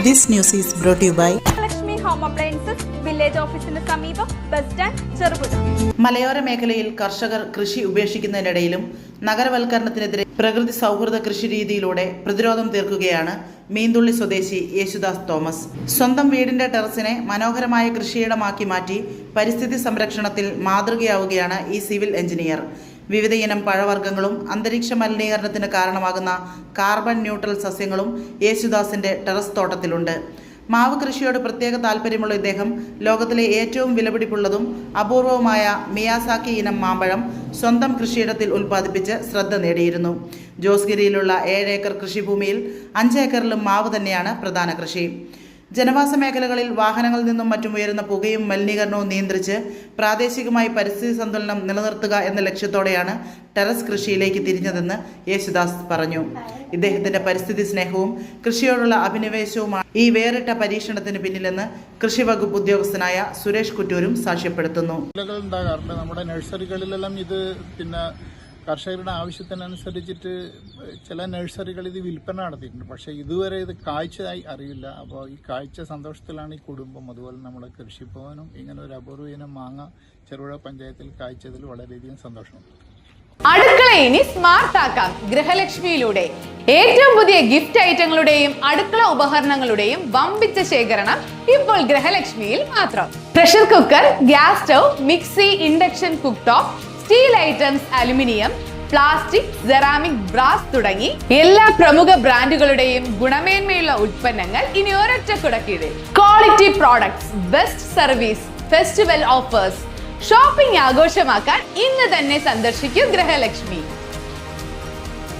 This news is brought to you by Lakshmi home appliances, village ഓഫീസിന് സമീപം, bus stand, Cherupuzha. മലയോര മേഖലയിൽ കർഷകർ കൃഷി ഉപേക്ഷിക്കുന്നതിനിടയിലും നഗരവൽക്കരണത്തിനെതിരെ പ്രകൃതി സൗഹൃദ കൃഷി രീതിയിലൂടെ പ്രതിരോധം തീർക്കുകയാണ് മീന്തുള്ളി സ്വദേശി യേശുദാസ് തോമസ്. സ്വന്തം വീടിന്റെ ടെറസിനെ മനോഹരമായ കൃഷിയിടമാക്കി മാറ്റി പരിസ്ഥിതി സംരക്ഷണത്തിൽ മാതൃകയാവുകയാണ് ഈ സിവിൽ എഞ്ചിനീയർ. വിവിധ ഇനം പഴവർഗ്ഗങ്ങളും അന്തരീക്ഷ മലിനീകരണത്തിന് കാരണമാകുന്ന കാർബൺ ന്യൂട്രൽ സസ്യങ്ങളും യേശുദാസിന്റെ ടെറസ് തോട്ടത്തിലുണ്ട്. മാവ് കൃഷിയോട് പ്രത്യേക താല്പര്യമുള്ള ഇദ്ദേഹം ലോകത്തിലെ ഏറ്റവും വിലപിടിപ്പുള്ളതും അപൂർവവുമായ മിയാസാക്കി ഇനം മാമ്പഴം സ്വന്തം കൃഷിയിടത്തിൽ ഉൽപ്പാദിപ്പിച്ച് ശ്രദ്ധ നേടിയിരുന്നു. ജോസ്ഗിരിയിലുള്ള 7 ഏക്കർ കൃഷിഭൂമിയിൽ 5 ഏക്കറിലും മാവ് തന്നെയാണ് പ്രധാന കൃഷി. ജനവാസ മേഖലകളിൽ വാഹനങ്ങളിൽ നിന്നും മറ്റും ഉയരുന്ന പുകയും മലിനീകരണവും നിയന്ത്രിച്ച് പ്രാദേശികമായി പരിസ്ഥിതി സന്തുലനം നിലനിർത്തുക എന്ന ലക്ഷ്യത്തോടെയാണ് ടെറസ് കൃഷിയിലേക്ക് തിരിഞ്ഞതെന്ന് യേശുദാസ് പറഞ്ഞു. ഇദ്ദേഹത്തിന്റെ പരിസ്ഥിതി സ്നേഹവും കൃഷിയോടുള്ള അഭിനിവേശവുമാണ് ഈ വേറിട്ട പരീക്ഷണത്തിന് പിന്നിലെന്ന് കൃഷി വകുപ്പ് ഉദ്യോഗസ്ഥനായ സുരേഷ് കുറ്റൂരും സാക്ഷ്യപ്പെടുത്തുന്നു. നമ്മുടെ നഴ്സറികളിലെല്ലാം ഇത് കർഷകരുടെ ആവശ്യത്തിനനുസരിച്ചിട്ട് ചില നഴ്സറികൾ ഇത് വിൽപ്പന നടത്തിയിട്ടുണ്ട്. പക്ഷേ ഇതുവരെ ഇത് കാഴ്ചയായി അറിയില്ല. അപ്പോൾ ഈ കാഴ്ച സന്തോഷത്തിലാണ് ഈ കുടുംബം. അതുപോലെ നമ്മുടെ കൃഷിഭവനും ഇങ്ങനെ ഒരു അപൂർവ ഇനം മാങ്ങ ചെറുപുഴ പഞ്ചായത്തിൽ കാഴ്ചതിൽ വളരെയധികം സന്തോഷമുണ്ട്. അടുക്കള ഇനി സ്മാർട്ട് ആക്കാം ഗൃഹലക്ഷ്മിയിലൂടെ. ഏറ്റവും പുതിയ ഗിഫ്റ്റ് ഐറ്റങ്ങളുടെയും അടുക്കള ഉപകരണങ്ങളുടെയും വമ്പിച്ച ശേഖരണം ഇപ്പോൾ ഗൃഹലക്ഷ്മിയിൽ മാത്രം. Pressure cooker, gas stove, mixie, induction cook top, steel items, aluminium, plastic, ceramic, brass തുടങ്ങി എല്ലാ പ്രമുഖ ബ്രാൻഡുകളുടെയും ഗുണമേന്മയുള്ള ഉൽപ്പന്നങ്ങൾ ഇനി ഒരൊറ്റ കുടക്കീഴിൽ. Quality products, best service, festival offers. Shopping ആഘോഷമാക്കാൻ ഇന്ന് തന്നെ സന്ദർശിക്കൂ ഗൃഹലക്ഷ്മി.